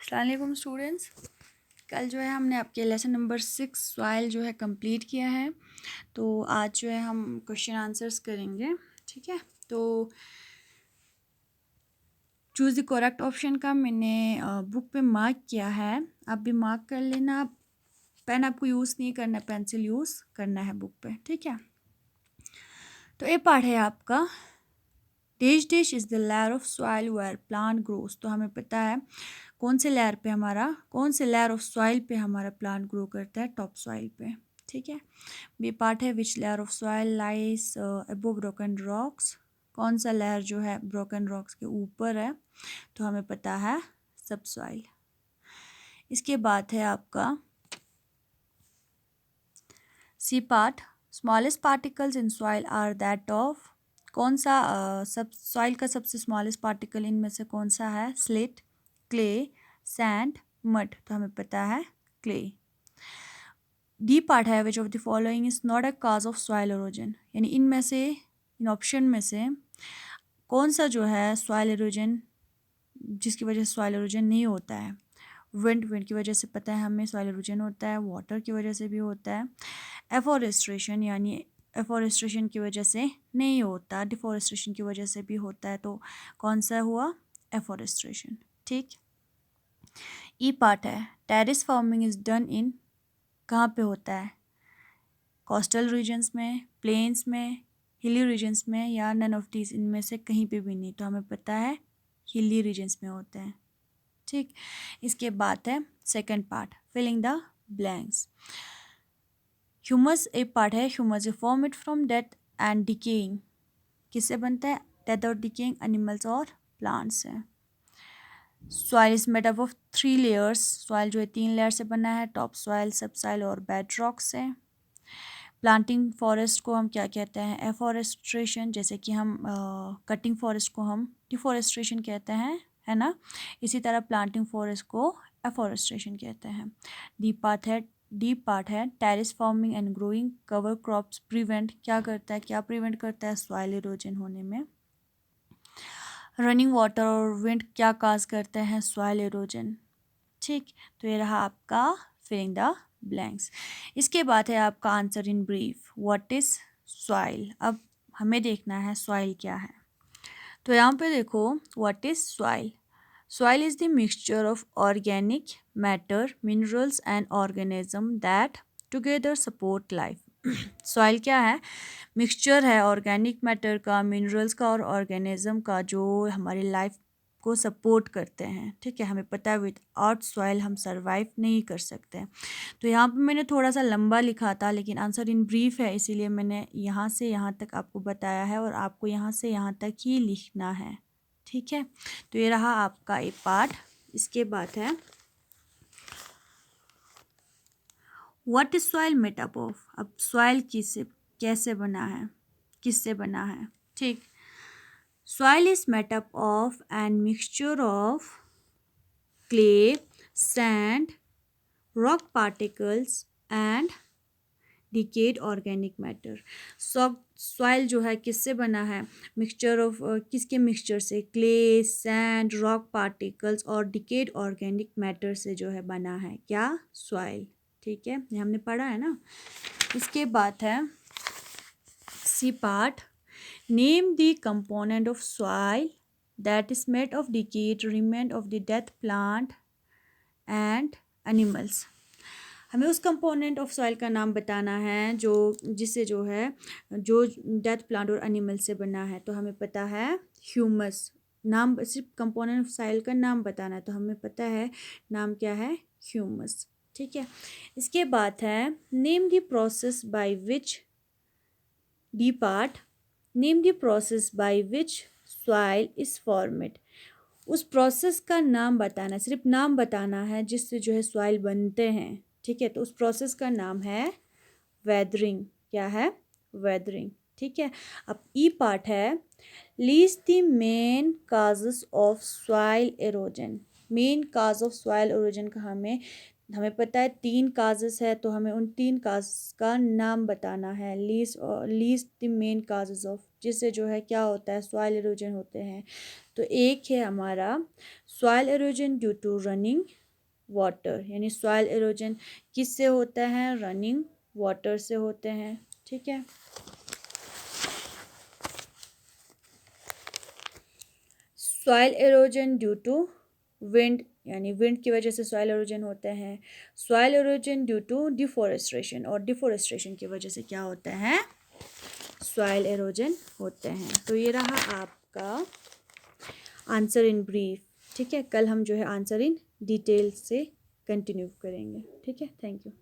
अस्सलाम वालेकुम स्टूडेंट्स। कल जो है हमने आपके लेसन नंबर 6 सॉइल जो है कंप्लीट किया है। तो आज जो है हम क्वेश्चन आंसर्स करेंगे। ठीक है, तो चूज़ द करेक्ट ऑप्शन का मैंने बुक पे मार्क किया है, आप भी मार्क कर लेना। पेन आपको यूज़ नहीं करना, पेंसिल यूज़ करना है बुक पे। ठीक है, तो ये पार्ट है आपका this is the layer of soil where plant grows. तो हमें पता है कौन से लेयर ऑफ सॉइल पे हमारा प्लांट ग्रो करता है, टॉप सॉइल पे। ठीक है, बी पार्ट है which layer of soil lies above broken rocks. कौन सा लेयर जो है ब्रोकन रॉक्स के ऊपर है, तो हमें पता है सब सॉइल। इसके बाद है आपका C part smallest particles in soil are that of. कौन सा सब सॉइल का सबसे स्मॉलेस्ट पार्टिकल इनमें से कौन सा है, स्लिट, क्ले, सैंड, मड। तो हमें पता है क्ले। डी पार्ट है which of the following is not a cause of soil erosion. यानी इनमें से, इन ऑप्शन में से कौन सा जो है सॉइल इरोजन, जिसकी वजह से सॉइल इरोजन नहीं होता है। विंड की वजह से पता है हमें सॉइल इरोजन होता है, वाटर की वजह से भी होता है। एफॉरेस्ट्रेशन, यानी एफॉरेस्ट्रेशन की वजह से नहीं होता, डिफॉरेस्ट्रेशन की वजह से भी होता है। तो कौन सा हुआ, एफॉरेस्ट्रेशन। ठीक। ई पार्ट है terrace farming is done in. कहाँ पे होता है, कोस्टल रीजन्स में, प्लेन्स में, हिली रीजन्स में, या नन ऑफ दीज, इनमें से कहीं पे भी नहीं। तो हमें पता है हिली रीजन्स में होते हैं। ठीक। इसके बाद है second part filling the blanks. Humus एक पार्ट है, humus form it from death and decaying. किससे बनता है, डेथ और डिकेइंग एनिमल्स और प्लांट्स से। Soil is made up of 3 layers. Soil जो है 3 लेयर से बना है, टॉप सॉइल, सब सॉइल और बेड रॉक से। प्लांटिंग फॉरेस्ट को हम क्या कहते हैं, एफॉरेस्ट्रेशन। जैसे कि हम कटिंग फॉरेस्ट को हम डिफॉरेस्ट्रेशन कहते हैं, है ना। इसी तरह प्लांटिंग फॉरेस्ट को एफॉरेस्ट्रेशन कहते हैं। डीप पार्ट है terrace farming and growing cover crops prevent. क्या करता है, क्या प्रिवेंट करता है, सॉइल इरोजन होने में। रनिंग वाटर और विंड क्या काज करते हैं, सॉइल इरोजन। ठीक, तो ये रहा आपका फिलिंग द ब्लैंक्स। इसके बाद है आपका answer in brief, what is soil. अब हमें देखना है सॉइल क्या है। तो यहाँ पे देखो, what is soil. Soil is the mixture of organic matter, minerals and organism that together support life. Soil क्या है, मिक्सचर है ऑर्गेनिक मैटर का, मिनरल्स का और ऑर्गेनिज्म का, जो हमारी लाइफ को सपोर्ट करते हैं। ठीक है, हमें पता है विद आउट सॉइल हम सरवाइव नहीं कर सकते। तो यहाँ पे मैंने थोड़ा सा लंबा लिखा था, लेकिन आंसर इन ब्रीफ है, इसीलिए मैंने यहाँ से यहाँ तक आपको बताया है, और आपको यहाँ से यहाँ तक ही लिखना है। ठीक है, तो ये रहा आपका एक पार्ट। इसके बाद है what is soil made up of. अब सॉइल कैसे बना है, किससे बना है। ठीक, soil is made up of and mixture of clay, sand, rock particles and decayed organic matter. Soil जो है किससे बना है, मिक्सचर ऑफ, किसके मिक्सचर से, क्ले, सैंड, रॉक पार्टिकल्स और डिकेड ऑर्गेनिक मैटर से जो है बना है क्या, सॉइल। ठीक है, ये हमने पढ़ा है ना। इसके बाद है C part name the component of soil that is made of decayed remains of the death plant and animals. हमें उस कंपोनेंट ऑफ सॉइल का नाम बताना है जो जिससे जो है जो डेथ प्लांट और एनिमल से बना है। तो हमें पता है ह्यूमस। नाम सिर्फ कंपोनेंट ऑफ सॉइल का नाम बताना है, तो हमें पता है नाम क्या है, ह्यूमस। ठीक है, इसके बाद है name the process by which, D part name the process by which soil is formed. उस प्रोसेस का नाम बताना है, सिर्फ नाम बताना है जिससे जो है सॉइल बनते हैं। ठीक है, तो उस प्रोसेस का नाम है वेदरिंग। क्या है, वेदरिंग। ठीक है, अब ई पार्ट है least the main causes of soil halogen. Main cause of soil halogen का हमें पता है 3 काजेस है, तो हमें उन 3 काज का नाम बताना है। Least the main causes of, जिससे जो है क्या होता है, सॉइल एरोजन होते हैं। तो एक है हमारा soil erosion due to running water, यानी सॉइल एरोजन किससे होता है, रनिंग वाटर से होते हैं। ठीक है। Soil erosion due to wind, यानी विंड की वजह से सॉइल एरोजन होते हैं। Soil erosion due to deforestation, और डिफॉरेस्ट्रेशन की वजह से क्या होता है, सॉइल एरोजन होते हैं। तो ये रहा आपका आंसर इन ब्रीफ। ठीक है, कल हम जो है आंसर इन डिटेल से कंटिन्यू करेंगे। ठीक है, थैंक यू।